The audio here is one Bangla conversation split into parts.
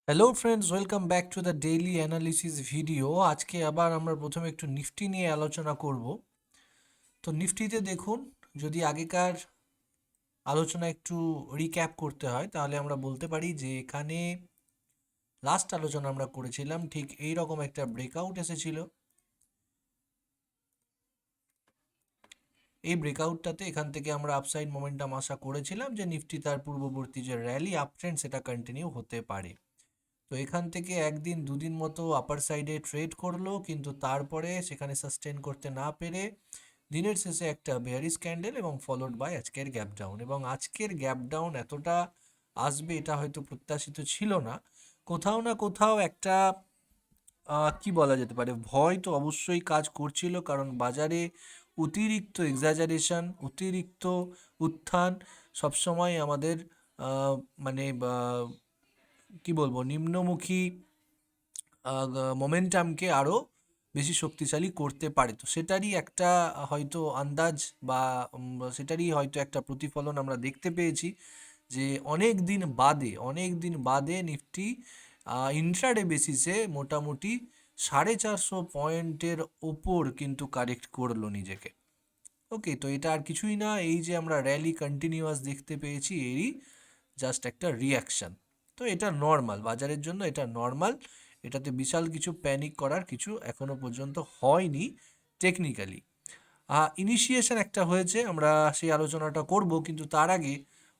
Hello friends, welcome back to the daily analysis video. আজকে আবার আমরা প্রথমে একটু নিফটি নিয়ে আলোচনা করব। তো নিফটিতে দেখুন, যদি আগেকার আলোচনা একটু রিক্যাপ করতে হয় তাহলে আমরা বলতে পারি যে এখানে লাস্ট আলোচনা আমরা করেছিলাম ঠিক এই রকম একটা ব্রেকআউট এসেছিল। এই ব্রেকআউটটাতে এখান থেকে আমরা আপসাইড মোমেন্টাম আশা করেছিলাম যে নিফটি তার পূর্ববর্তী যে র্যালি আপ ট্রেন্ড সেটা কন্টিনিউ হতে পারে। তো এখান থেকে একদিন দুদিন মতো আপার সাইডে ট্রেড করলো, কিন্তু তারপরে সেখানে সাস্টেন করতে না পেরে দিনের শেষে একটা বেয়ারিশ ক্যান্ডেল এবং ফলোড বাই আজকের গ্যাপ ডাউন। এবং আজকের গ্যাপ ডাউন এতটা আসবে এটা হয়তো প্রত্যাশিত ছিল না। কোথাও না কোথাও একটা কি বলা যেতে পারে, ভয় তো অবশ্যই কাজ করছিল, কারণ বাজারে অতিরিক্ত এক্সাজারেশন, অতিরিক্ত উত্থান সবসময় আমাদের মানে কি বলবো, নিম্নমুখী মোমেন্টামকে আরও বেশি শক্তিশালী করতে পারে। তো সেটারই একটা হয়তো আন্দাজ বা সেটারই হয়তো একটা প্রতিফলন আমরা দেখতে পেয়েছি যে অনেক দিন বাদে নিফটি ইন্ট্রাডে বেসিসে মোটামুটি 450 পয়েন্টের ওপর কিন্তু কারেক্ট করলো নিজেকে। ওকে, তো এটা আর কিছুই না, এই যে আমরা র্যালি কন্টিনিউয়াস দেখতে পেয়েছি এরই জাস্ট একটা রিয়াকশন। তো এটা নর্মাল, বাজারের জন্য এটা নর্মাল। এটাতে বিশাল কিছু প্যানিক করার কিছু এখনো পর্যন্ত হয়নি টেকনিক্যালি। ইনিশিয়েশন একটা হয়েছে, আমরা সেই আলোচনাটা করব, কিন্তু তার আগে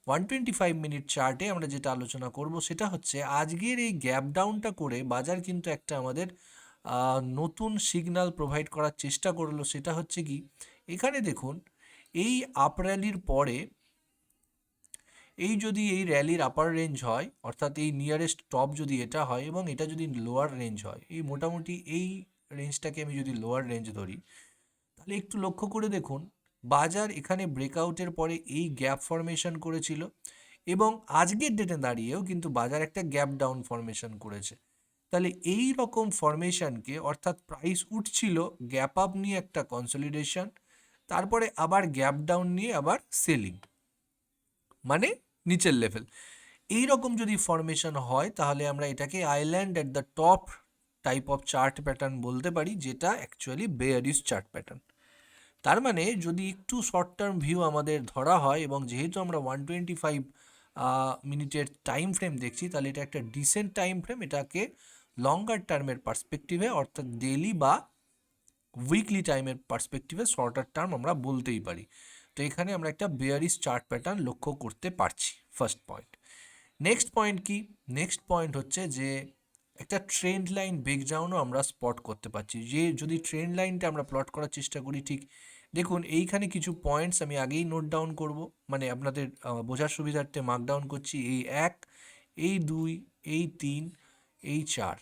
125 মিনিট চার্টে আমরা যেটা আলোচনা করব সেটা হচ্ছে আজকের এই গ্যাপ ডাউনটা করে বাজার কিন্তু একটা আমাদের নতুন সিগন্যাল প্রোভাইড করার চেষ্টা করলো। সেটা হচ্ছে কি, এখানে দেখুন, এই আপ র্যালির পরে যদি এই র্যালির আপার রেঞ্জ হয়, অর্থাৎ এই নিয়ারেস্ট টপ যদি এটা হয় এবং এটা যদি লোয়ার রেঞ্জ হয়, এই মোটামুটি এই রেঞ্জটাকে আমি যদি লোয়ার রেঞ্জ ধরি, তাহলে একটু লক্ষ্য করে দেখুন বাজার এখানে ব্রেকআউটের পরে এই গ্যাপ ফরমেশন করেছিল এবং আজকের ডেটে দাঁড়িয়েও কিন্তু বাজার একটা গ্যাপ ডাউন ফরমেশন করেছে। তাহলে এই রকম ফরমেশনকে, অর্থাৎ প্রাইস উঠছিল, গ্যাপ আপ নিয়ে একটা কনসলিডেশন, তারপরে আবার গ্যাপ ডাউন নিয়ে আবার সেলিং, মানে নিচের লেভেল, এই রকম যদি ফরমেশন হয় তাহলে আমরা এটাকে island at the top type of chart pattern বলতে পারি, যেটা অ্যাকচুয়ালি বেয়ারিশ চার্ট প্যাটার্ন। তার মানে যদি একটু শর্ট টার্ম ভিউ আমাদের ধরা হয় এবং যেহেতু আমরা 125 মিনিটের টাইম ফ্রেম দেখছি, তাহলে এটা একটা ডিসেন্ট টাইম ফ্রেম। এটাকে লঙ্গার টার্মের পার্সপেক্টিভে, অর্থাৎ ডেইলি বা উইকলি টাইমের পার্সপেক্টিভে শর্টার টার্ম আমরা বলতেই পারি। তো এখানে আমরা একটা বেয়ারিশ চার্ট প্যাটার্ন লক্ষ্য করতে পারছি, ফার্স্ট পয়েন্ট। নেক্সট পয়েন্ট কি? নেক্সট পয়েন্ট হচ্ছে যে একটা ট্রেন্ড লাইন ব্রেকডাউনও আমরা স্পট করতে পারছি। যে যদি ট্রেন্ড লাইনটা আমরা প্লট করার চেষ্টা করি, ঠিক দেখুন এইখানে কিছু পয়েন্টস আমি আগেই নোট ডাউন করব, মানে আপনাদের বোঝার সুবিধার্থে মার্ক ডাউন করছি। এই 1, এই 2, এই 3, এই 4,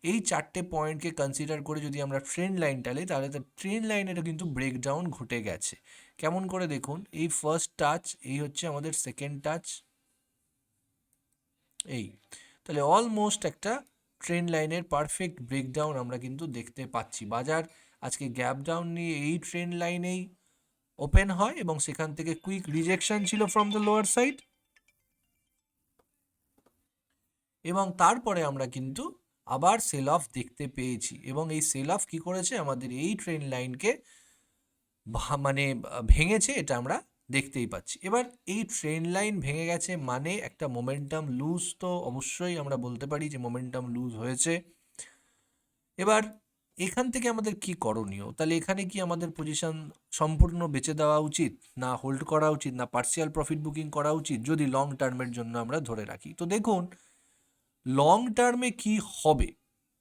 এই 4টে পয়েন্টকে কনসিডার করে যদি আমরা ট্রেন্ড লাইন টালি, তাহলে তার ট্রেন্ড লাইনেরও কিন্তু ব্রেকডাউন ঘটে গেছে। কেমন করে দেখুন, এই ফার্স্ট টাচ, এই হচ্ছে আমাদের সেকেন্ড টাচ, এই, তাহলে অলমোস্ট একটা ট্রেন্ড লাইনের পারফেক্ট ব্রেকডাউন আমরা কিন্তু দেখতে পাচ্ছি। বাজার আজকে গ্যাপ ডাউন নিয়ে এই ট্রেন্ড লাইনেই ওপেন হয় এবং সেখান থেকে কুইক রিজেকশন ছিল ফ্রম দ্য লোয়ার সাইড, এবং তারপরে আমরা কিন্তু আবার সেল অফ দেখতে পেয়েছি। এবং এই সেল অফ কী করেছে, আমাদের এই ট্রেন্ড লাইনকে মানে ভেঙেছে, এটা আমরা দেখতেই পাচ্ছি। এবার এই ট্রেন্ড লাইন ভেঙে গেছে মানে একটা মোমেন্টাম লুজ তো অবশ্যই আমরা বলতে পারি যে মোমেন্টাম লুজ হয়েছে। এবার এখান থেকে আমাদের কি করণীয়? তাহলে এখানে কি আমাদের পজিশন সম্পূর্ণ বেচে দেওয়া উচিত, না হোল্ড করা উচিত, না পার্সিয়াল প্রফিট বুকিং করা উচিত যদি লং টার্মের জন্য আমরা ধরে রাখি? তো দেখুন, লং টার্মে কি হবে,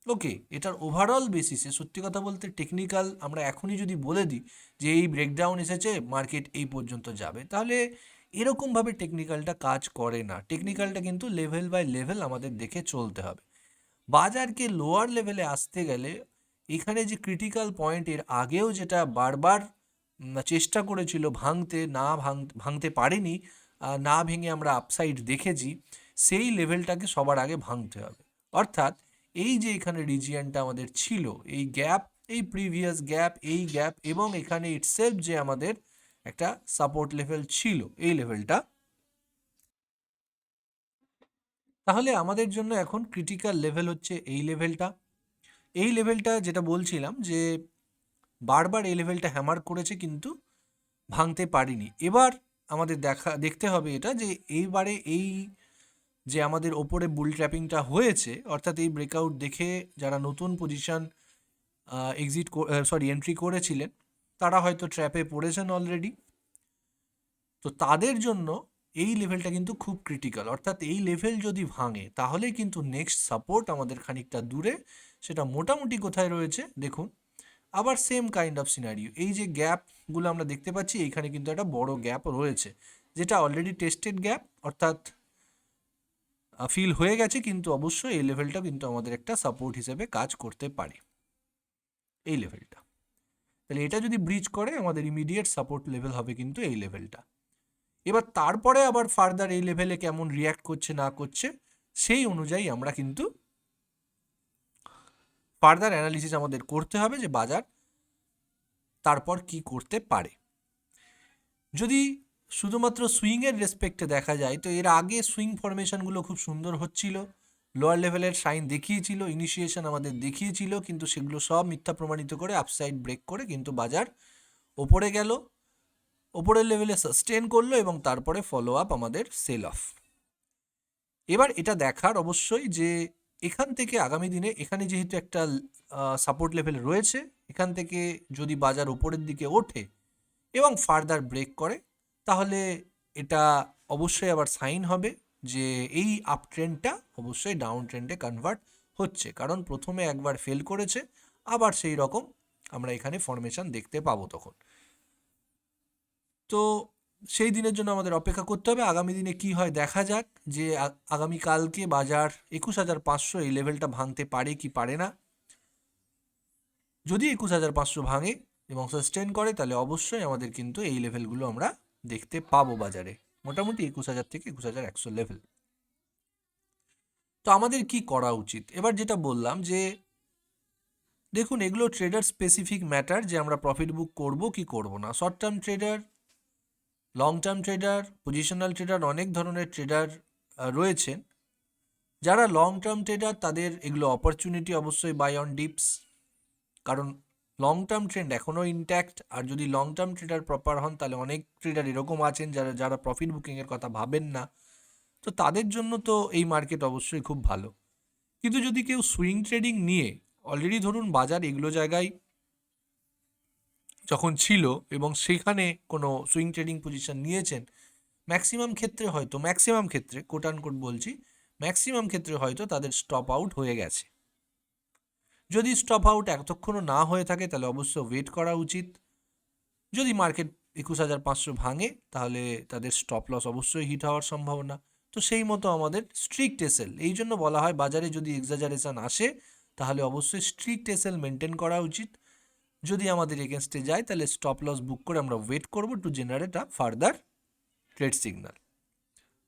ওকে, এটার ওভারঅল বেসিসে সত্যি কথা বলতে টেকনিক্যাল আমরা এখনই যদি বলে দিই যে এই ব্রেকডাউন এসেছে, মার্কেট এই পর্যন্ত যাবে, তাহলে এরকমভাবে টেকনিক্যালটা কাজ করে না। টেকনিক্যালটা কিন্তু লেভেল বাই লেভেল আমাদের দেখে চলতে হবে। বাজারকে লোয়ার লেভেলে আসতে গেলে এখানে যে ক্রিটিক্যাল পয়েন্ট, এর আগেও যেটা বারবার চেষ্টা করেছিল ভাঙতে, না ভাঙতে পারেনি, না ভেঙে আমরা আপসাইড দেখেছি, সেই লেভেলটাকে সবার আগে ভাঙতে হবে। অর্থাৎ এই যে এখানে রিজিয়নটা আমাদের ছিল, এই গ্যাপ, এই প্রিভিয়াস গ্যাপ, এই গ্যাপ, এবং এখানে ইটসেলফ যে আমাদের একটা সাপোর্ট লেভেল ছিল, এই লেভেলটা তাহলে আমাদের জন্য এখন ক্রিটিক্যাল লেভেল হচ্ছে এই লেভেলটা। এই লেভেলটা যেটা বলছিলাম যে বারবার এই লেভেলটা হ্যামার করেছে কিন্তু ভাঙতে পারিনি। এবার আমাদের দেখতে হবে এটা যে এইবারে এই যে আমাদের ওপরে বুল ট্র্যাপিংটা হয়েছে, অর্থাৎ এই ব্রেকআউট দেখে যারা নতুন পজিশন এন্ট্রি করেছিলেন তারা হয়তো ট্র্যাপে পড়েছেন অলরেডি। তো তাদের জন্য এই লেভেলটা কিন্তু খুব ক্রিটিক্যাল, অর্থাৎ এই লেভেল যদি ভাঙে তাহলে কিন্তু নেক্সট সাপোর্ট আমাদের খানিকটা দূরে। সেটা মোটামুটি কোথায় রয়েছে দেখুন, আবার সেম কাইন্ড অফ সিনারিও। এই যে গ্যাপগুলো আমরা দেখতে পাচ্ছি, এইখানে কিন্তু একটা বড় গ্যাপ রয়েছে যেটা অলরেডি টেস্টেড গ্যাপ, অর্থাৎ ফিল হয়ে গেছে, কিন্তু অবশ্যই এই লেভেলটা কিন্তু আমাদের একটা সাপোর্ট হিসেবে কাজ করতে পারে, এই লেভেলটা। তাহলে এটা যদি ব্রিচ করে আমাদের ইমিডিয়েট সাপোর্ট লেভেল হবে কিন্তু এই লেভেলটা। এবার তারপরে আবার ফার্দার এই লেভেলে কেমন রিয়্যাক্ট করছে না করছে সেই অনুযায়ী আমরা কিন্তু ফার্দার অ্যানালিসিস আমাদের করতে হবে যে বাজার তারপর কি করতে পারে। যদি শুধুমাত্র সুইংয়ের রেসপেক্টে দেখা যায় তো এর আগে সুইং ফরমেশনগুলো খুব সুন্দর হচ্ছিল, লোয়ার লেভেলের সাইন দেখিয়েছিল, ইনিশিয়েশন আমাদের দেখিয়েছিল, কিন্তু সেগুলো সব মিথ্যা প্রমাণিত করে আপসাইড ব্রেক করে কিন্তু বাজার ওপরে গেল, ওপরের লেভেলে সাস্টেন করলো এবং তারপরে ফলো আপ আমাদের সেল অফ। এবার এটা দেখার অবশ্যই যে এখান থেকে আগামী দিনে এখানে যেহেতু একটা সাপোর্ট লেভেল রয়েছে, এখান থেকে যদি বাজার উপরের দিকে ওঠে এবং ফার্দার ব্রেক করে তাহলে এটা অবশ্যই আবার সাইন হবে যে এই আপ ট্রেন্ডটা অবশ্যই ডাউন ট্রেন্ডে কনভার্ট হচ্ছে, কারণ প্রথমে একবার ফেল করেছে, আবার সেই রকম আমরা এখানে ফরমেশন দেখতে পাবো তখন। তো সেই দিনের জন্য আমাদের অপেক্ষা করতে হবে, আগামী দিনে কি হয় দেখা যাক, যে আগামীকালকে বাজার 21,500 এই লেভেলটা ভাঙতে পারে কি পারে না। যদি 21,500 ভাঙে এবং সাস্টেন করে তাহলে অবশ্যই আমাদের কিন্তু এই লেভেলগুলো আমরা দেখতে পাবো বাজারে, মোটামুটি 21,000 থেকে 21,100 লেভেল। তো আমাদের কি করা উচিত? এবার যেটা বললাম যে দেখুন এগুলো ট্রেডার স্পেসিফিক ম্যাটার যে আমরা প্রফিট বুক করব কি করব না। Short term trader, long term trader, positional trader, অনেক ধরনের ট্রেডার রয়েছেন। যারা লং টার্ম ট্রেডার তাদের এগুলো অপরচুনিটি অবশ্যই বাই অন ডিপস, কারণ লং টার্ম ট্রেন্ড এখনও ইনট্যাক্ট। আর যদি লং টার্ম ট্রেডার প্রপার হন তাহলে অনেক ট্রেডার এরকম আছেন যারা প্রফিট বুকিংয়ের কথা ভাবেন না, তো তাদের জন্য তো এই মার্কেট অবশ্যই খুব ভালো। কিন্তু যদি কেউ সুইং ট্রেডিং নিয়ে অলরেডি ধরুন বাজার এগুলো জায়গায় যখন ছিল এবং সেখানে কোনো সুইং ট্রেডিং পজিশন নিয়েছেন, ম্যাক্সিমাম ক্ষেত্রে কোট অ্যান্ড কোট বলছি, ম্যাক্সিমাম ক্ষেত্রে হয়তো তাদের স্টপ আউট হয়ে গেছে। যদি স্টপ আউট এতক্ষণও না হয়ে থাকে তাহলে অবশ্য ওয়েট করা উচিত। যদি মার্কেট 21,500 ভাঙে তাহলে তাদের স্টপ লস অবশ্যই হিট হওয়ার সম্ভাবনা। তো সেই মতো আমাদের স্ট্রিক্ট এসএল, এই জন্য বলা হয় বাজারে যদি এক্সাজারেশন আসে তাহলে অবশ্যই স্ট্রিক্ট এসএল মেনটেন করা উচিত। যদি আমাদের এগেনস্টে যায় তাহলে স্টপ লস বুক করে আমরা ওয়েট করব to generate a further trade signal.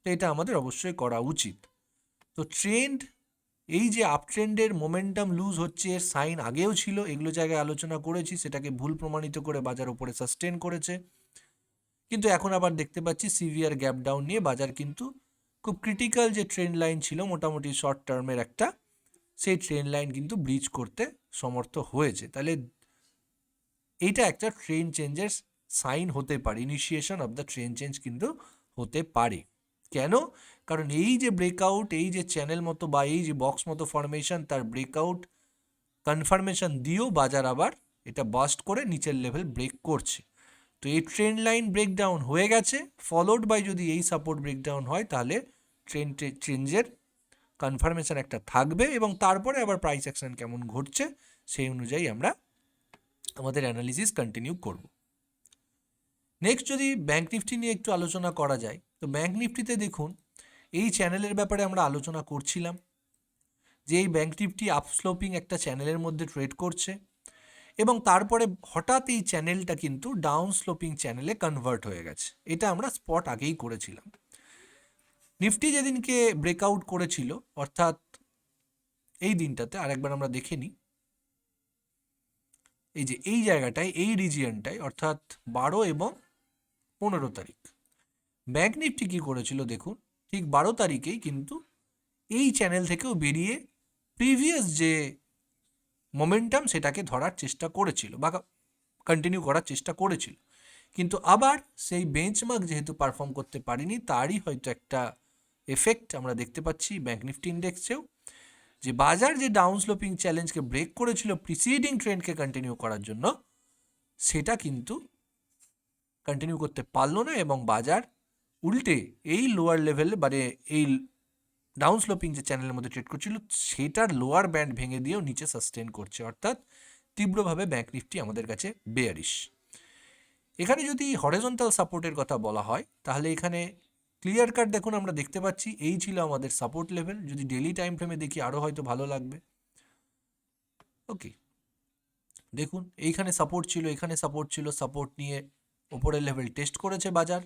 তো এটা আমাদের অবশ্যই করা উচিত। তো ট্রেন্ড, এই যে আপ ট্রেন্ডের মোমেন্টাম লুজ হচ্ছে এর সাইন আগেও ছিল, এগুলো জায়গায় আলোচনা করেছি, সেটাকে ভুল প্রমাণিত করে বাজার উপরে সাস্টেন করেছে। কিন্তু এখন আবার দেখতে পাচ্ছি সিভিয়ার গ্যাপ ডাউন নিয়ে বাজার কিন্তু খুব ক্রিটিক্যাল যে ট্রেন্ড লাইন ছিল মোটামুটি শর্ট টার্মের একটা, সেই ট্রেন্ড লাইন কিন্তু ব্রিচ করতে সমর্থ হয়েছে। তাহলে এইটা একটা ট্রেন্ড চেঞ্জের সাইন হতে পারে, initiation of the trend change কিন্তু হতে পারে। কেন? কারণ এই যে ব্রেকআউট, এই যে চ্যানেল মতো বা এই যে বক্স মতো ফরমেশন, তার ব্রেকআউট কনফার্মেশন দিয়েও বাজার আবার এটা বাস্ট করে নিচের লেভেল ব্রেক করছে। তো এই ট্রেন্ড লাইন ব্রেকডাউন হয়ে গেছে, ফলোড বাই যদি এই সাপোর্ট ব্রেকডাউন হয় তাহলে ট্রেন্ড চেঞ্জের কনফার্মেশন একটা থাকবে এবং তারপরে আবার প্রাইস অ্যাকশন কেমন ঘটছে সেই অনুযায়ী আমরা আমাদের অ্যানালিসিস কন্টিনিউ করব। নেক্সট যদি ব্যাঙ্ক নিফটি নিয়ে একটু আলোচনা করা যায়, তো ব্যাঙ্ক নিফটিতে দেখুন এই চ্যানেলের ব্যাপারে আমরা আলোচনা করছিলাম যে এই ব্যাঙ্ক নিফটি আপস্লোপিং একটা চ্যানেলের মধ্যে ট্রেড করছে এবং তারপরে হঠাৎ এই চ্যানেলটা কিন্তু ডাউন স্লোপিং চ্যানেলে কনভার্ট হয়ে গেছে। এটা আমরা স্পট আগেই করেছিলাম। নিফটি যেদিনকে ব্রেকআউট করেছিল, অর্থাৎ এই দিনটাতে আরেকবার আমরা দেখে নিই, এই যে এই জায়গাটায়, এই রিজিয়নটায়, অর্থাৎ 12 এবং 15 তারিখ ব্যাঙ্ক নিফটি কী করেছিল দেখুন, ঠিক 12 তারিখেই কিন্তু এই চ্যানেল থেকেও বেরিয়ে প্রিভিয়াস যে মোমেন্টাম সেটাকে ধরার চেষ্টা করেছিল বা কন্টিনিউ করার চেষ্টা করেছিল, কিন্তু আবার সেই বেঞ্চমার্ক যেহেতু পারফর্ম করতে পারেনি, তারই হয়তো একটা এফেক্ট আমরা দেখতে পাচ্ছি ব্যাংক নিফটি ইন্ডেক্সেও, যে বাজার যে ডাউন স্লোপিং চ্যালেঞ্জকে ব্রেক করেছিল প্রিসিডিং ট্রেন্ডকে কন্টিনিউ করার জন্য, সেটা কিন্তু কন্টিনিউ করতে পারলো না এবং বাজার উল্টে এই লোয়ার লেভেলে মানে এই ডাউন স্লোপিং যে চ্যানেলের মধ্যে ট্রেড করছিল সেটার লোয়ার ব্যান্ড ভেঙে দিয়েও নিচে সাস্টেন করছে, অর্থাৎ তীব্রভাবে ব্যাংক নিফটি আমাদের কাছে বেয়ারিশ। এখানে যদি হরিজন্টাল সাপোর্টের কথা বলা হয় তাহলে এখানে ক্লিয়ার কাট দেখুন আমরা দেখতে পাচ্ছি এই ছিল আমাদের সাপোর্ট লেভেল। যদি ডেলি টাইম ফ্রেমে দেখি আরও হয়তো ভালো লাগবে। ওকে, দেখুন এইখানে সাপোর্ট ছিল, এখানে সাপোর্ট ছিল, সাপোর্ট নিয়ে ওপরের লেভেল টেস্ট করেছে বাজার।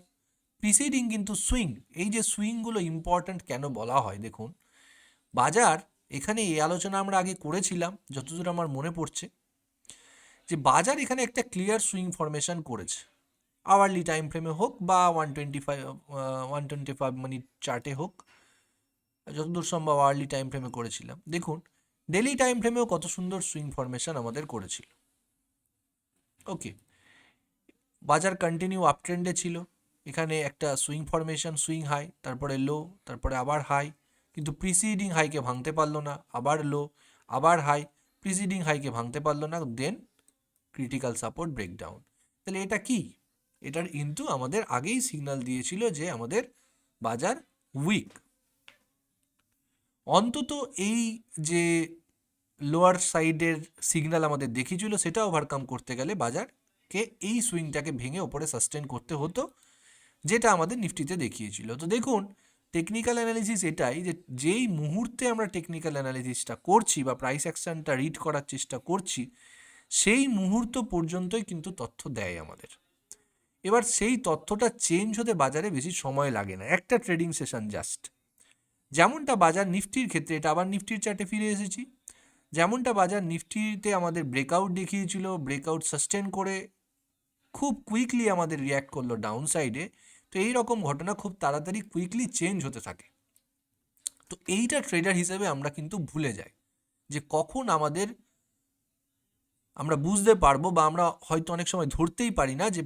প্রিসিডিং কিন্তু সুইং, এই যে সুইংগুলো ইম্পর্ট্যান্ট কেন বলা হয়, দেখুন বাজার এখানে এই আলোচনা আমরা আগে করেছিলাম যতদূর আমার মনে পড়ছে, যে বাজার এখানে একটা ক্লিয়ার সুইং ফরমেশন করেছে, আওয়ারলি টাইম ফ্রেমে হোক বা 125 মিনিট চার্টে হোক, যতদূর সম্ভব আওয়ারলি টাইম ফ্রেমে করেছিলাম। দেখুন ডেলি টাইম ফ্রেমেও কত সুন্দর সুইং ফরমেশন আমাদের করেছিল। ওকে, বাজার কন্টিনিউ আপ ট্রেন্ডে ছিল, এখানে একটা সুইং ফরমেশন, সুইং হাই, তারপরে লো, তারপরে আবার হাই, কিন্তু প্রিসিডিং হাইকে ভাঙতে পারলো না, আবার লো, আবার হাই, প্রিসিডিং হাইকে ভাঙতে পারলো না, দেন ক্রিটিক্যাল সাপোর্ট ব্রেকডাউন। তাহলে এটা কি? এটার কিন্তু আমাদের আগেই সিগন্যাল দিয়েছিল যে আমাদের বাজার উইক। অন্তত এই যে লোয়ার সাইডের সিগন্যাল আমাদের দেখিয়েছিল সেটা ওভারকাম করতে গেলে বাজারকে এই সুইংটাকে ভেঙে ওপরে সাস্টেন করতে হতো, যেটা আমাদের নিফটিতে দেখিয়েছিল। তো দেখুন টেকনিক্যাল অ্যানালিসিস এটাই, যে যেই মুহূর্তে আমরা টেকনিক্যাল অ্যানালিসিসটা করছি বা প্রাইস অ্যাকশনটা রিড করার চেষ্টা করছি সেই মুহূর্ত পর্যন্তই কিন্তু তথ্য দেয় আমাদের। এবার সেই তথ্যটা চেঞ্জ হতে বাজারে বেশি সময় লাগে না, একটা ট্রেডিং সেশন জাস্ট। যেমনটা বাজার নিফটির ক্ষেত্রে, এটা আবার নিফটির চার্টে ফিরে এসেছি, যেমনটা বাজার নিফটিতে আমাদের ব্রেকআউট দেখিয়েছিল, ব্রেকআউট সাস্টেন করে খুব কুইকলি আমাদের রিয়্যাক্ট করলো ডাউন সাইডে। তো এই রকম ঘটনা খুব তাড়াতাড়ি কুইকলি চেঞ্জ হতে থাকে। তো এইটা ট্রেডার হিসেবে আমরা কিন্তু ভুলে যাই যে কখন আমরা বুঝতে পারবো বা আমরা হয়তো অনেক সময় ধরতেই পারি না যে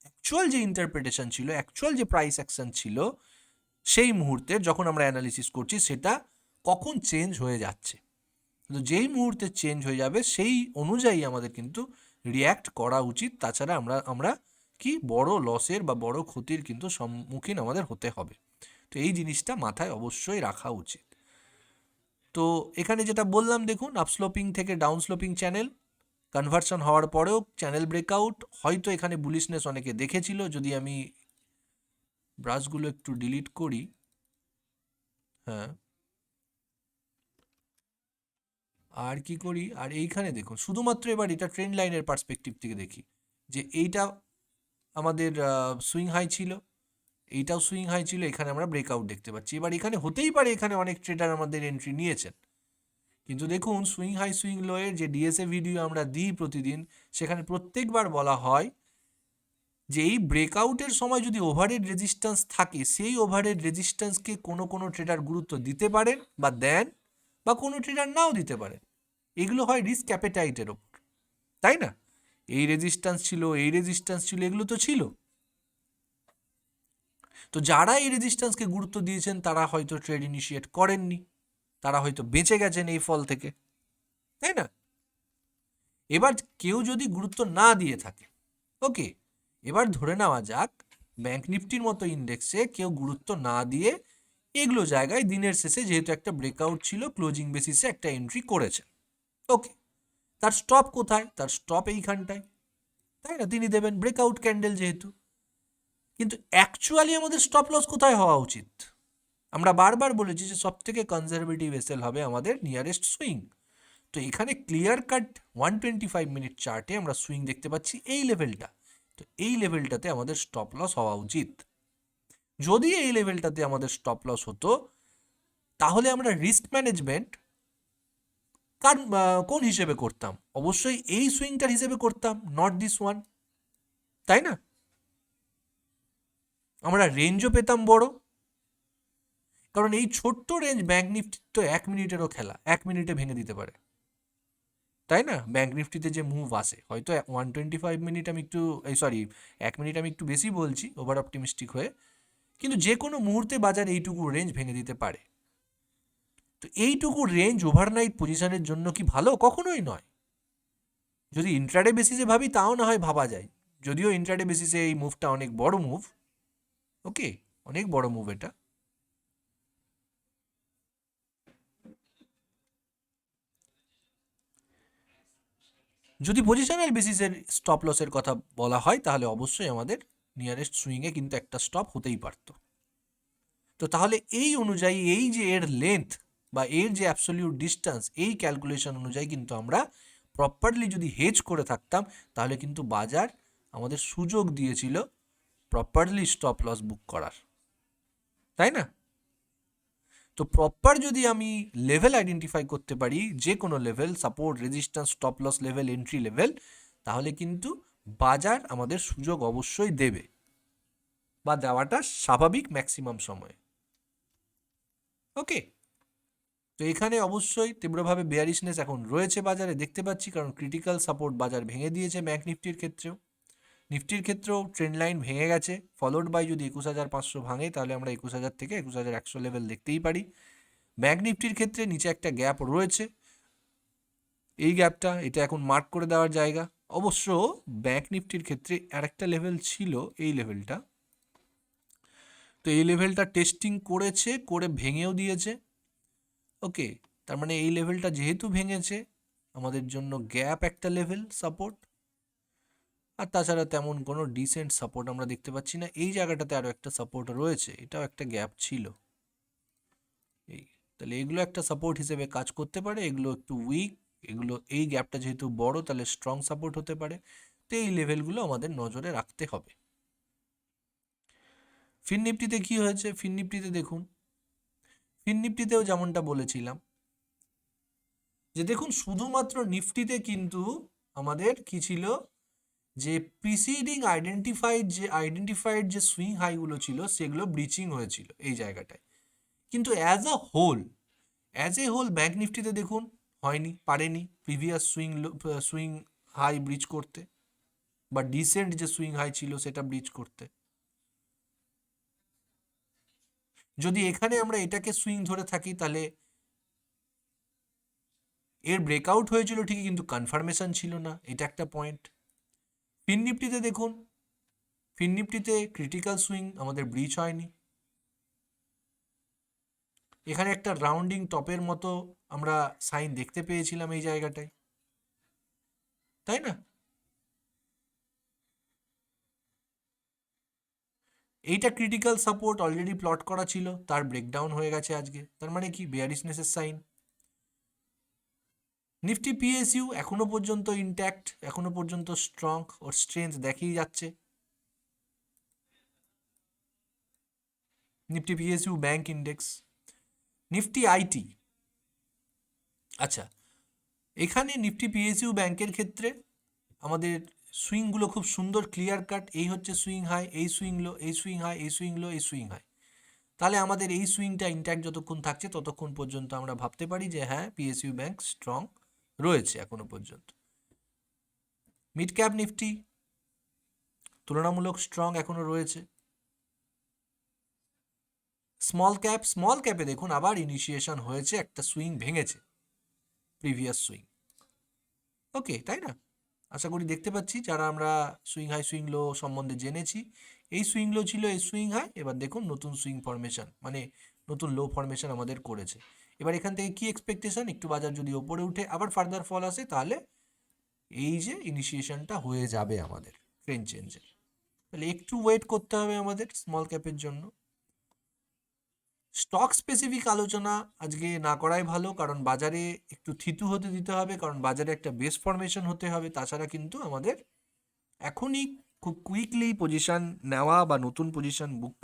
অ্যাকচুয়াল যে ইন্টারপ্রিটেশন ছিল, অ্যাকচুয়াল যে প্রাইস অ্যাকশন ছিল সেই মুহূর্তে যখন আমরা অ্যানালিসিস করছি সেটা কখন চেঞ্জ হয়ে যাচ্ছে। তো যেই মুহূর্তে চেঞ্জ হয়ে যাবে সেই অনুযায়ী আমাদের কিন্তু রিয়্যাক্ট করা উচিত, তাছাড়া আমরা কি বড় লসের বা বড় ক্ষতির কিন্তু সম্মুখীন আমাদের হতে হবে। তো এই জিনিসটা মাথায় অবশ্যই রাখা উচিত। তো এখানে যেটা বললাম দেখুন, আপস্লোপিং থেকে ডাউন স্লোপিং চ্যানেল কনভার্সন হওয়ার পরেও চ্যানেল ব্রেকআউট, হয়তো এখানে বুলিশনেস অনেকে দেখেছিল। যদি আমি ব্রাশগুলো একটু ডিলিট করি, হ্যাঁ আর কি করি, আর এইখানে দেখুন শুধুমাত্র এবার এটা ট্রেন্ড লাইনের পার্সপেক্টিভ থেকে দেখি, যে এইটা আমাদের সুইং হাই ছিল, এইটাও সুইং হাই ছিল, এখানে আমরা ব্রেকআউট দেখতে পাচ্ছি। এবার এখানে হতেই পারে এখানে অনেক ট্রেডার আমাদের এন্ট্রি নিয়েছেন, কিন্তু দেখুন সুইং হাই সুইং লোয়ের যে ডিএসএ ভিডিও আমরা দিই প্রতিদিন, সেখানে প্রত্যেকবার বলা হয় যে এই ব্রেকআউটের সময় যদি ওভারহেড রেজিস্ট্যান্স থাকে, সেই ওভারহেড রেজিস্ট্যান্সকে কোনো ট্রেডার গুরুত্ব দিতে পারেন বা দেন, বা কোনো ট্রেডার নাও দিতে পারেন। এগুলো হয় রিস্ক অ্যাপেটাইটের ওপর, তাই না? এই রেজিস্ট্যান্স ছিল, এই রেজিস্ট্যান্স ছিল, এগুলো তো ছিল। তো যারা এই রেজিস্ট্যান্সকে গুরুত্ব দিয়েছেন তারা হয়তো ট্রেড ইনিশিয়েট করেননি, তারা হয়তো বেঁচে গেছেন এই ফল থেকে, তাই না? এবার কেউ যদি গুরুত্ব না দিয়ে থাকে, ওকে, এবার ধরে নেওয়া যাক ব্যাংক নিফটির মতো ইন্ডেক্সে কেউ গুরুত্ব না দিয়ে এগুলো জায়গায় দিনের শেষে যেহেতু একটা ব্রেকআউট ছিল ক্লোজিং বেসিসে একটা এন্ট্রি করেছে, ওকে, তার স্টপ কোথায়? তার স্টপ এইখানটায়, তাই না? তিনি দেবেন ব্রেকআউট ক্যান্ডেল যেহেতু। কিন্তু অ্যাকচুয়ালি আমাদের স্টপ লস কোথায় হওয়া উচিত? আমরা বারবার বলেছি যে সব থেকে কনজারভেটিভ এসএল হবে আমাদের নিয়ারেস্ট সুইং। তো এখানে ক্লিয়ার কাট 125 মিনিট চার্টে আমরা সুইং দেখতে পাচ্ছি এই লেভেলটা। তো এই লেভেলটাতে আমাদের স্টপ লস হওয়া উচিত। যদি এই লেভেলটাতে আমাদের স্টপ লস হতো তাহলে আমরা রিস্ক ম্যানেজমেন্ট কোন হিসেবে করতাম? অবশ্যই এই সুইংটার হিসেবে করতাম, নট দিস ওয়ান, তাই না? আমরা রেঞ্জও পেতাম বড় কারণ এই ছোট্ট রেঞ্জ ব্যাংক নিফটি তো 1 মিনিটেরও খেলা, 1 মিনিটে ভেঙে দিতে পারে, তাই না? ব্যাংক নিফটিতে যে মুভ আসে, হয়তো 125 মিনিট আমি একটু, এই সরি, 1 মিনিট আমি একটু বেশি বলছি ওভার অপটিমিস্টিক হয়ে, কিন্তু যে কোনো মুহূর্তে বাজার এইটুকু রেঞ্জ ভেঙে দিতে পারে। তো এইটুকু রেঞ্জ ওভারনাইট পজিশনের জন্য কি ভালো? কখনোই নয়। যদি ইন্ট্রাডে বেসিসে ভাবি তাও না হয় ভাবা যায়, যদিও ইন্ট্রাডে বেসিসে এই মুভটা অনেক বড় মুভ, ওকে, অনেক বড় মুভ এটা। যদি পজিশনাল বেসিসের স্টপ লসের কথা বলা হয় তাহলে অবশ্যই আমাদের নিয়ারেস্ট সুইংয়ে কিন্তু একটা স্টপ হতেই পারত। তো তাহলে এই অনুযায়ী এই যে এর লেন্থ বা এর যে অ্যাবসলিউট ডিস্টেন্স, এই ক্যালকুলেশন অনুযায়ী কিন্তু আমরা প্রপারলি যদি হেজ করে থাকতাম তাহলে কিন্তু বাজার আমাদের সুযোগ দিয়েছিল প্রপারলি স্টপ লস বুক করার, তাই না? তো প্রপার যদি আমি লেভেল আইডেন্টিফাই করতে পারি, যে কোনো level, support, resistance, stop loss level, entry level, তাহলে কিন্তু বাজার আমাদের সুযোগ অবশ্যই দেবে, বা দেওয়াটা স্বাভাবিক ম্যাক্সিমাম সময়ে। ওকে, তো এখানে অবশ্যই তীব্রভাবে বেয়ারিশনেস এখন রয়েছে বাজারে দেখতে পাচ্ছি, কারণ ক্রিটিক্যাল সাপোর্ট বাজার ভেঙে দিয়েছে ব্যাংক নিফটির ক্ষেত্রেও। নিফটির ক্ষেত্রেও ট্রেন্ড লাইন ভেঙে গেছে, ফলোড বাই যদি 21,500 ভাঙে তাহলে আমরা 21,000 থেকে 21,100 লেভেল দেখতেই পারি। ব্যাংক নিফটির ক্ষেত্রে নিচে একটা গ্যাপ রয়েছে, এই গ্যাপটা এটা এখন মার্ক করে দেওয়ার জায়গা। অবশ্য ব্যাংক নিফটির ক্ষেত্রে আরেকটা লেভেল ছিল, এই লেভেলটা, তো এই লেভেলটা টেস্টিং করেছে, করে ভেঙেও দিয়েছে। ওকে, তার মানে এই লেভেলটা যেহেতু ভেঙেছে আমাদের জন্য গ্যাপ একটা লেভেল সাপোর্ট, আর তাছাড়া তেমন কোনো ডিসেন্ট সাপোর্ট আমরা দেখতে পাচ্ছি না। এই জায়গাটাতে আরও একটা সাপোর্ট রয়েছে, এটাও একটা গ্যাপ ছিল এই, তাহলে এগুলো একটা সাপোর্ট হিসেবে কাজ করতে পারে, এগুলো একটু উইক, এগুলো এই গ্যাপটা যেহেতু বড় তাহলে স্ট্রং সাপোর্ট হতে পারে। তো এই লেভেলগুলো আমাদের নজরে রাখতে হবে। ফিন নিফটিতে কি হয়েছে? ফিন নিফটিতে দেখুন, ফিন নিফটিতেও যেমনটা বলেছিলাম যে দেখুন শুধুমাত্র নিফটিতে কিন্তু আমাদের কি ছিল, যে প্রিসিডিং আইডেন্টিফাইড যে সুইং হাইগুলো ছিল সেগুলো ব্রিচিং হয়েছিল এই জায়গাটায়, কিন্তু অ্যাজ এ হোল ব্যাংক নিফটিতে দেখুন হয়নি, পারেনি প্রিভিয়াস সুইং হাই ব্রিচ করতে, বা ডিসেন্ট যে সুইং হাই ছিল সেটা ব্রিচ করতে। যদি এখানে আমরা এটাকে সুইং ধরে থাকি তাহলে এর ব্রেকআউট হয়েছিল ঠিকই, কিন্তু কনফার্মেশন ছিল না, এটা একটা পয়েন্ট। ফিন নিফটিতে দেখুন, ফিন নিফটিতে ক্রিটিক্যাল সুইং আমাদের ব্রিচ হয়নি, এখানে একটা রাউন্ডিং টপের মতো আমরা সাইন দেখতে পেয়েছিলাম এই জায়গাটায়, তাই না? এইটা ক্রিটিক্যাল সাপোর্ট অলরেডি প্লট করা ছিল, তার ব্রেকডাউন হয়ে গেছে আজকে, তার মানে কি বেয়ারিশনেসের সাইন। নিফটি পিএসইউ এখনো পর্যন্ত ইনট্যাক্ট, এখনো পর্যন্ত স্ট্রং ওর স্ট্রেংথ দেখিয়ে যাচ্ছে। Nifty PSU bank index, Nifty IT, আচ্ছা এখানে নিফটি পিএসইউ ব্যাংকের ক্ষেত্রে আমাদের সুইংগুলো খুব সুন্দর ক্লিয়ার কাট, এই হচ্ছে সুইং হাই, এই সুইং লো, এই সুইং হাই, এই সুইং লো, এই সুইং হাই। তাহলে আমাদের এই সুইংটা ইনট্যাক্ট যতক্ষণ থাকছে ততক্ষণ পর্যন্ত আমরা ভাবতে পারি যে হ্যাঁ পিএসইউ ব্যাংক স্ট্রং রয়েছে এখনো পর্যন্ত। মিড ক্যাপ নিফটি তুলনামূলক স্ট্রং এখনো রয়েছে। স্মল ক্যাপে দেখুন আবার ইনিশিয়েশন হয়েছে, একটা সুইং ভেঙেছে প্রিভিয়াস সুইং, ওকে, তাই না? আশা করি দেখতে পাচ্ছি যারা আমরা সুইং হাই সুইং লো সম্বন্ধে জেনেছি, এই সুইং লো ছিল এই সুইং হাই, এবার দেখুন নতুন সুইং ফরমেশন মানে নতুন লো ফরমেশন আমাদের করেছে। এবার এখান থেকে কি এক্সপেকটেশন, একটু বাজার যদি ওপরে উঠে আবার ফার্দার ফল আসে তাহলে এই যে ইনিশিয়েশনটা হয়ে যাবে আমাদের ট্রেন্ড চেঞ্জের, তাহলে একটু ওয়েট করতে হবে আমাদের স্মল ক্যাপের জন্য। স্টক স্পেসিফিক আলোচনা আজকে না করাই ভালো, কারণ বাজারে একটু থিতু হতে দিতে হবে, কারণ বাজারে একটা বেস ফরমেশন হতে হবে, তাছাড়া কিন্তু আমাদের এখনই খুব কুইকলি পজিশন নেওয়া বা নতুন পজিশন বুক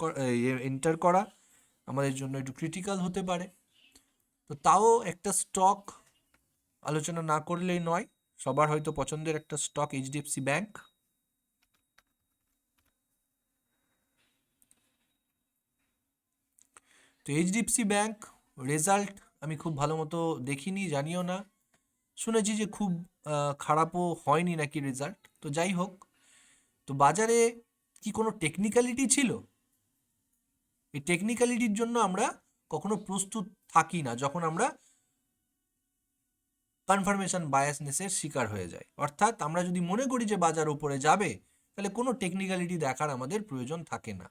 এন্টার করা আমাদের জন্য একটু ক্রিটিক্যাল হতে পারে। তো তাও একটা স্টক আলোচনা না করলেই নয়, সবার হয়তো পছন্দের একটা স্টক এইচডিএফসি ব্যাংক। তো তো এইচডিএফসি ব্যাংক রেজাল্ট আমি খুব ভালো মতো দেখিনি, জানিও না, শুনেছি যে খুব খারাপও হয়নি নাকি রেজাল্ট। তো যাই হোক, তো বাজারে কি কোনো টেকনিক্যালিটি ছিল? এই টেকনিক্যালিটির জন্য আমরা কখনো প্রস্তুত থাকি না যখন আমরা কনফার্মেশন বায়াসনেসের শিকার হয়ে যায়। অর্থাৎ আমরা যদি মনে করি যে বাজার উপরে যাবে, তাহলে কোনো টেকনিক্যালিটি দেখার আমাদের প্রয়োজন থাকে না,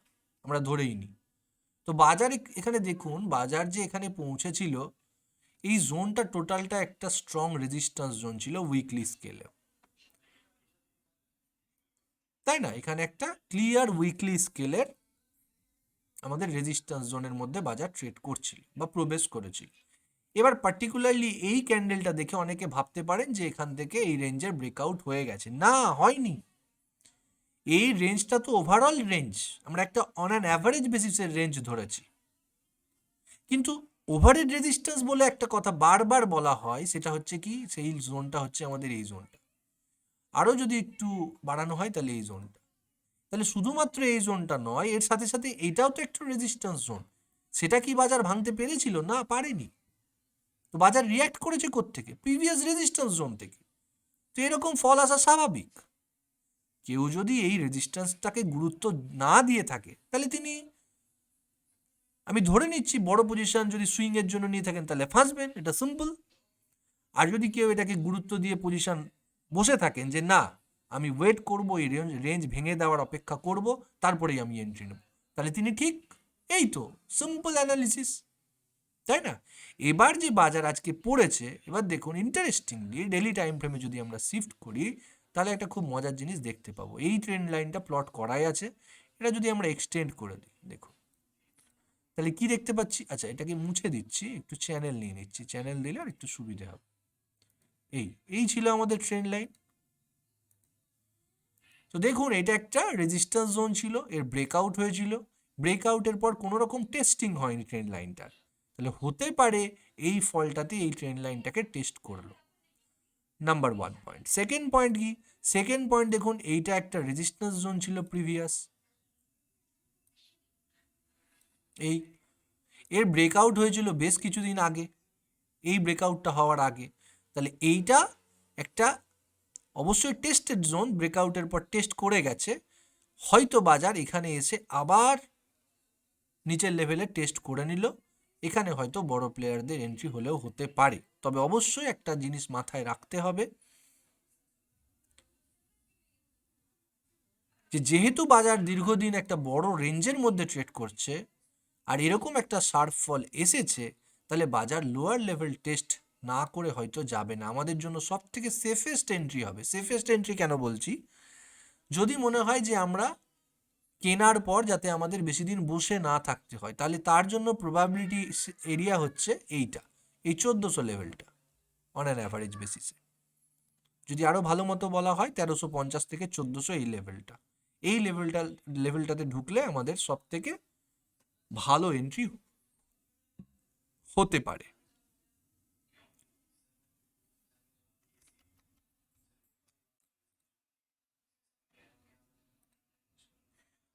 আমরা ধরেই নিই। তো বাজার এখানে দেখুন, বাজার যে এখানে পৌঁছেছিল, এই জোনটা টোটালটা একটা স্ট্রং রেজিস্ট্যান্স জোন ছিল উইকলি স্কেলে, তাই না? এখানে একটা ক্লিয়ার উইকলি স্কেলের আমাদের রেজিস্ট্যান্স জোনের মধ্যে বাজার ট্রেড করছিল বা প্রবেশ করেছিল। এবার পার্টিকুলারলি এই ক্যান্ডেলটা দেখে অনেকে ভাবতে পারেন যে এখান থেকে এই রেঞ্জের ব্রেকআউট হয়ে গেছে। না, হয়নি। এই রেঞ্জটা তো ওভারঅল রেঞ্জ, আমরা একটা অন অ্যান অ্যাভারেজ বেসিসের রেঞ্জ ধরেছি। কিন্তু ওভারহেড রেজিস্ট্যান্স বলে একটা কথা বারবার বলা হয়, সেটা হচ্ছে কি, সেই জোনটা হচ্ছে আমাদের এই জোনটা। আরও যদি একটু বাড়ানো হয় তাহলে এই জোনটা। তাহলে শুধুমাত্র এই জোনটা নয়, এর সাথে সাথে এটাও তো একটা রেজিস্ট্যান্স জোন। সেটা কি বাজার ভাঙতে পেরেছিল? না, পারেনি। তো বাজার রিয়্যাক্ট করেছে কোত্থেকে? প্রিভিয়াস রেজিস্ট্যান্স জোন থেকে। তো এরকম ফল আসা স্বাভাবিক। কেউ যদি এই রেজিস্ট্যান্সটাকে গুরুত্ব না দিয়ে থাকে, তাহলে তিনি, আমি ধরে নিচ্ছি, বড় পজিশন যদি সুইং এর জন্য নিয়ে থাকেন তাহলে ফাঁসবেন, এটা সিম্পল। আর যদি কেউ এটাকে গুরুত্ব দিয়ে পজিশন বসে থাকেন যে না, আমি ওয়েট করব, এই রেঞ্জ ভেঙে দেওয়ার অপেক্ষা করব, তারপরেই আমি এন্ট্রি নেব, তাহলে তিনি ঠিক। এই তো সিম্পল অ্যানালিসিস, তাই না? এবার যে বাজার আজকে পড়েছে, এবার দেখুন ইন্টারেস্টিংলি ডেলি টাইম ফ্রেমে যদি আমরা শিফট করি, তাহলে একটা খুব মজার জিনিস দেখতে পাবো। এই ট্রেন্ড লাইনটা প্লট করাই আছে, এটা যদি আমরা এক্সটেন্ড করে দিই, দেখুন তাহলে কি দেখতে পাচ্ছি। আচ্ছা, এটাকে মুছে দিচ্ছি, একটু চ্যানেল নিয়ে নিচ্ছি, চ্যানেল দিলে আর একটু সুবিধা হবে। এই ছিল আমাদের ট্রেন্ড লাইন। তো দেখুন, এটা একটা রেজিস্ট্যান্স জোন ছিল, এর ব্রেকআউট হয়েছিল, ব্রেকআউটের পর কোনো রকম টেস্টিং হয়নি ট্রেন্ড লাইনটার। তাহলে হতে পারে এই ফলটাতে এই ট্রেন্ড লাইনটাকে টেস্ট করলো। Number 1 point. সেকেন্ড পয়েন্ট কি? সেকেন্ড পয়েন্ট দেখুন, এইটা একটা রেজিস্ট্যান্স জোন ছিল প্রিভিয়াস, এর ব্রেকআউট হয়েছিল বেশ কিছুদিন আগে, এই ব্রেকআউটটা হওয়ার আগে। তাহলে এইটা একটা অবশ্যই টেস্টেড জোন, ব্রেকআউটের পর টেস্ট করে গেছে। হয়তো বাজার এখানে এসে আবার নিচের লেভেলে টেস্ট করে নিল, এখানে হয়তো বড় প্লেয়ারদের এন্ট্রি হলেও হতে পারে। তবে অবশ্যই একটা জিনিস মাথায় রাখতে হবে, যে যেহেতু বাজার দীর্ঘদিন একটা বড় রেঞ্জের মধ্যে ট্রেড করছে, আর এরকম একটা শার্প ফল এসেছে, তাহলে বাজার লোয়ার লেভেল টেস্ট না করে হয়তো যাবে না। আমাদের জন্য সব থেকে সেফেস্ট এন্ট্রি হবে। সেফেস্ট এন্ট্রি কেন বলছি? যদি মনে হয় যে আমরা কেনার পর যাতে আমাদের বেশি দিন বসে না থাকতে হয়, তাহলে তার জন্য প্রবাবিলিটি এরিয়া হচ্ছে এইটা, এই 1400 লেভেলটা অন অ্যান অ্যাভারেজ বেসিসে। যদি আরও ভালো মতো বলা হয় 1350 থেকে 1400, এই লেভেলটা, এই লেভেলটাতে ঢুকলে আমাদের সব থেকে ভালো এন্ট্রি হতে পারে।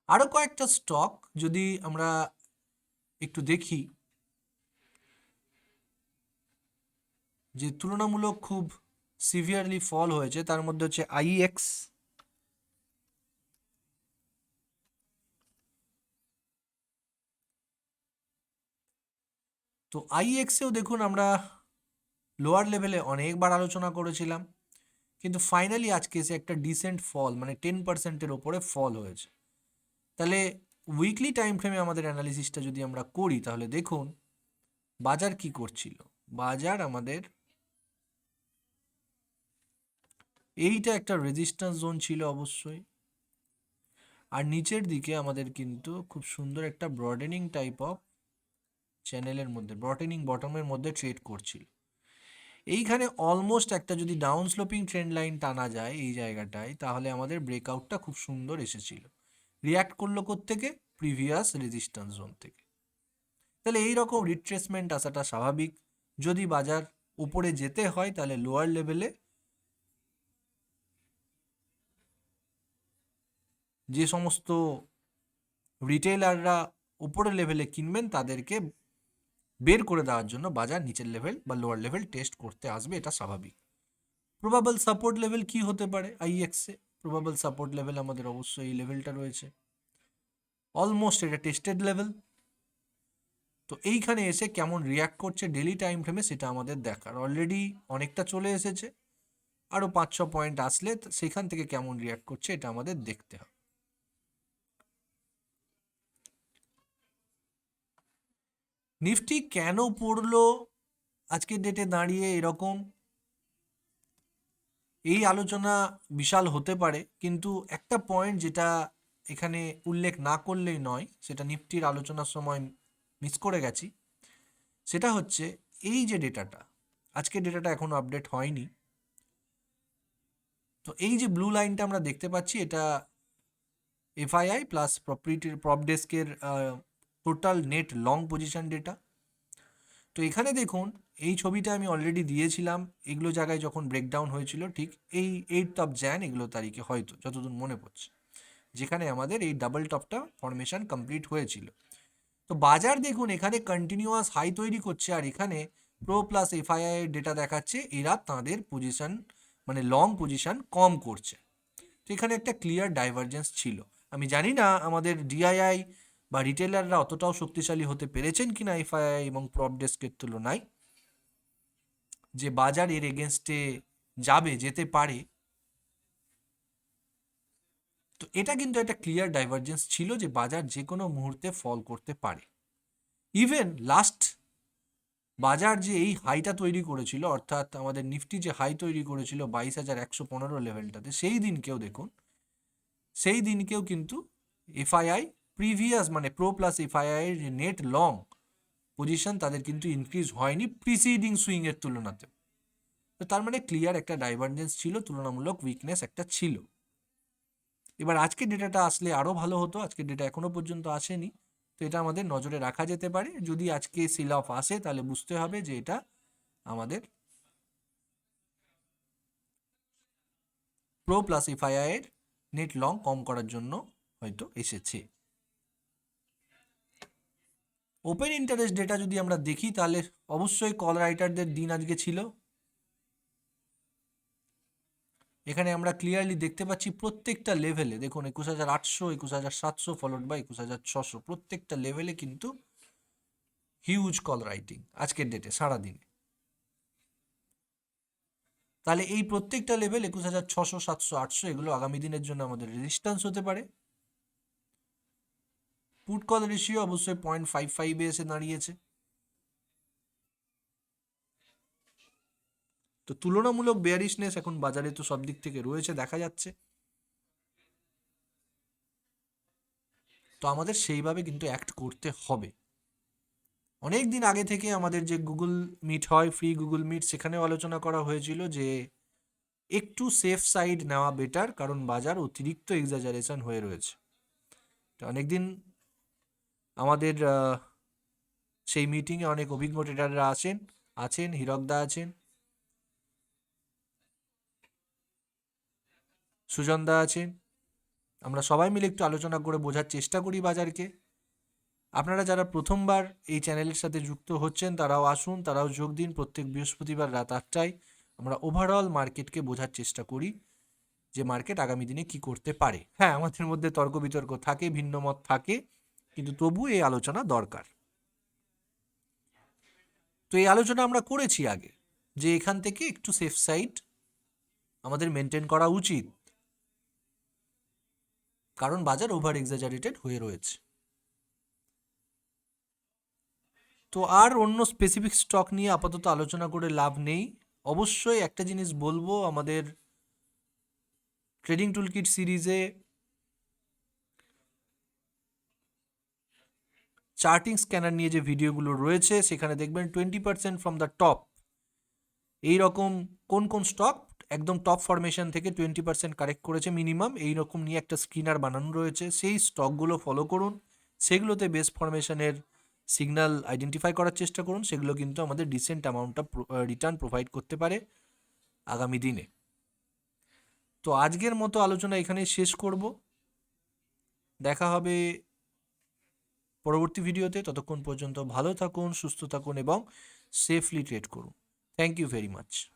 আরও কয়েকটা স্টক যদি আমরা একটু দেখি, যে তুলনামূলক খুব সিভিয়ারলি ফল হয়েছে, তার মধ্যে হচ্ছে আইএক্স। তো আইএক্সেও দেখুন, আমরা লোয়ার লেভেলে অনেকবার আলোচনা করেছিলাম, কিন্তু ফাইনালি আজকে এসে একটা ডিসেন্ট ফল, মানে 10%-এর ওপরে ফল হয়েছে। তাহলে উইকলি টাইম ফ্রেমে আমাদের অ্যানালিসিসটা যদি আমরা করি, তাহলে দেখুন বাজার কি করছিল। বাজার আমাদের এইটা একটা রেজিস্ট্যান্স জোন ছিল অবশ্যই, আর নিচের দিকে আমাদের কিন্তু খুব সুন্দর একটা ব্রডেনিং টাইপ অফ চ্যানেলের মধ্যে, ব্রডেনিং বটমের মধ্যে ট্রেড করছিল। এইখানে অলমোস্ট একটা যদি ডাউন স্লোপিং ট্রেন্ড লাইন টানা যায় এই জায়গাটায়, তাহলে আমাদের ব্রেকআউটটা খুব সুন্দর এসেছিল। রিয়্যাক্ট করলো কোত্থেকে? প্রিভিয়াস রেজিস্ট্যান্স জোন থেকে। তাহলে এইরকম রিট্রেসমেন্ট আসাটা স্বাভাবিক। যদি বাজার উপরে যেতে হয়, তাহলে লোয়ার লেভেলে যে সমস্ত রিটেলাররা উপরের লেভেলে কিনবেন, তাদেরকে বের করে দেওয়ার জন্য বাজার নিচের লেভেল বা লোয়ার লেভেল টেস্ট করতে আসবে, এটা স্বাভাবিক। প্রবাবল সাপোর্ট লেভেল কি হতে পারে আইএক্সে? প্রবাবল সাপোর্ট লেভেল আমাদের অবশ্যই এই লেভেলটা রয়েছে, অলমোস্ট এটা টেস্টেড লেভেল। তো এইখানে এসে কেমন রিয়াক্ট করছে ডেলি টাইম ফ্রেমে সেটা আমাদের দেখার। অলরেডি অনেকটা চলে এসেছে, আরও 5-6 পয়েন্ট আসলে সেখান থেকে কেমন রিয়াক্ট করছে এটা আমাদের দেখতে হবে। নিফটি কেন পড়লো আজকের ডেটে দাঁড়িয়ে এরকম, এই আলোচনা বিশাল হতে পারে, কিন্তু একটা পয়েন্ট যেটা এখানে উল্লেখ না করলেই নয়, সেটা নিফটির আলোচনার সময় মিস করে গেছি, সেটা হচ্ছে এই যে ডেটাটা, আজকের ডেটাটা এখনো আপডেট হয়নি। তো এই যে ব্লু লাইনটা আমরা দেখতে পাচ্ছি, এটা এফআইআই প্লাস প্রপ ডেস্কের total net long position data. তো এখানে দেখুন, এই ছবিটা আমি অলরেডি দিয়েছিলাম, এগুলো জায়গায় যখন ব্রেকডাউন হয়েছিল ঠিক এই 8 জানুয়ারি এগুলো তারিখে, হয়তো যতদূর মনে পড়ছে, যেখানে আমাদের এই ডাবল টপটা ফরমেশন কমপ্লিট হয়েছিল। তো বাজার দেখুন এখানে কন্টিনিউয়াস হাই তৈরি করছে, আর এখানে প্রো প্লাস এফআইআই এর ডেটা দেখাচ্ছে এরা তাদের পজিশন মানে লং পজিশন কম করছে। তো এখানে একটা ক্লিয়ার ডাইভারজেন্স ছিল। আমি জানি না আমাদের ডিআইআই বা রিটেলাররা অতটাও শক্তিশালী হতে পেরেছেন কিনা এফআইআই এবং প্রপ ডেস্কের তুলনায়, যে বাজার এর এগেনস্টে যেতে পারে। তো এটা কিন্তু একটা ক্লিয়ার ডাইভারজেন্স ছিল যে বাজার যে কোনো মুহূর্তে ফল করতে পারে। ইভেন লাস্ট বাজার যে এই হাইটা তৈরি করেছিল, অর্থাৎ আমাদের নিফটি যে হাই তৈরি করেছিল 22,115 লেভেলটাতে, সেই দিনকেও কিন্তু এফআইআই প্রিভিয়াস মানে প্রো প্লাস এফআইআই এর নেট লং পজিশন তাদের কিন্তু ইনক্রিজ হয়নি প্রিসিডিং সুইং এর তুলনাতে। তো তার মানে ক্লিয়ার একটা ডাইভারজেন্স ছিল, তুলনামূলক উইকনেস একটা ছিল। এবার আজকে ডেটাটা আসলে আরও ভালো হতো, আজকে ডেটা এখনো পর্যন্ত আসেনি, তো এটা আমাদের নজরে রাখা যেতে পারে। যদি আজকে সেল অফ আসে তাহলে বুঝতে হবে যে এটা আমাদের প্রো প্লাস এফআইআই এর নেট লং কম করার জন্য হয়তো এসেছে। ওপেন ইন্টারেস্ট ডেটা যদি আমরা দেখি তাহলে অবশ্যই কল রাইটারদের দিন আজকে ছিল। এখানে আমরা ক্লিয়ারলি দেখতে পাচ্ছি প্রত্যেকটা লেভেলে, দেখুন 21,800, 21,700 ফলোড বাই 21,600, প্রত্যেকটা লেভেলে কিন্তু হিউজ কল রাইটিং আজকের ডেটে সারাদিনে। তাহলে এই প্রত্যেকটা লেভেল 21,600, 700, 800 এগুলো আগামী দিনের জন্য আমাদের রেজিস্ট্যান্স হতে পারে। পুট কল রেশিও অবশ্যই 0.55 এ এসে দাঁড়িয়েছে। তো তুলনামূলক বেয়ারিশনেস এখন বাজারে তো সব দিক থেকে রয়েছে, দেখা যাচ্ছে। তো আমাদের সেইভাবে কিন্তু অ্যাক্ট করতে হবে। অনেক দিন আগে থেকে আমাদের যে গুগল মিট হয়, ফ্রি গুগল মিট, সেখানেও আলোচনা করা হয়েছিল যে একটু সেফ সাইড নেওয়া বেটার, কারণ বাজার অতিরিক্ত এক্সাজারেশন হয়ে রয়েছে। তো অনেকদিন আমাদের সেই মিটিংয়ে অনেক অভিজ্ঞ ট্রেডাররা আছেন, হীরকদা আছেন, সুজনদা আছেন। আমরা সবাই মিলে একটু আলোচনা করে বোঝার চেষ্টা করি বাজারকে। আপনারা যারা প্রথমবার এই চ্যানেলের সাথে যুক্ত হচ্ছেন তারাও আসুন, তারাও যোগ দিন। প্রত্যেক বৃহস্পতিবার রাত 8টায় আমরা ওভারঅল মার্কেটকে বোঝার চেষ্টা করি যে মার্কেট আগামী দিনে কি করতে পারে। হ্যাঁ, আমাদের মধ্যে তর্ক বিতর্ক থাকে, ভিন্ন মত থাকে, কিন্তু তবু এই আলোচনা দরকার। তো এই আলোচনা আমরা করেছি আগে যে এখান থেকে একটু সেফ সাইড আমাদের মেনটেন করা উচিত, কারণ বাজার ওভার এক্সাজারেটেড হয়ে রয়েছে। তো আর অন্য স্পেসিফিক স্টক নিয়ে আপাতত আলোচনা করে লাভ নেই। অবশ্যই একটা জিনিস বলবো, আমাদের ট্রেডিং টুলকিট সিরিজে চার্টিং স্ক্যানার নিয়ে যে ভিডিওগুলো রয়েছে সেখানে দেখবেন 20% ফ্রম দ্য টপ, এইরকম কোন কোন স্টক একদম টপ ফরমেশন থেকে 20% কারেক্ট করেছে মিনিমাম, এইরকম নিয়ে একটা স্ক্রিনার বানানো রয়েছে। সেই স্টকগুলো ফলো করুন, সেগুলোতে বেস ফরমেশনের সিগন্যাল আইডেন্টিফাই করার চেষ্টা করুন, সেগুলো কিন্তু আমাদের ডিসেন্ট অ্যামাউন্টটা রিটার্ন প্রোভাইড করতে পারে আগামী দিনে। তো আজকের মতো আলোচনা এখানেই শেষ করব। দেখা হবে পরবর্তী ভিডিওতে। ততক্ষণ পর্যন্ত ভালো থাকুন, সুস্থ থাকুন এবং সেফলি ট্রেড করুন। Thank you very much.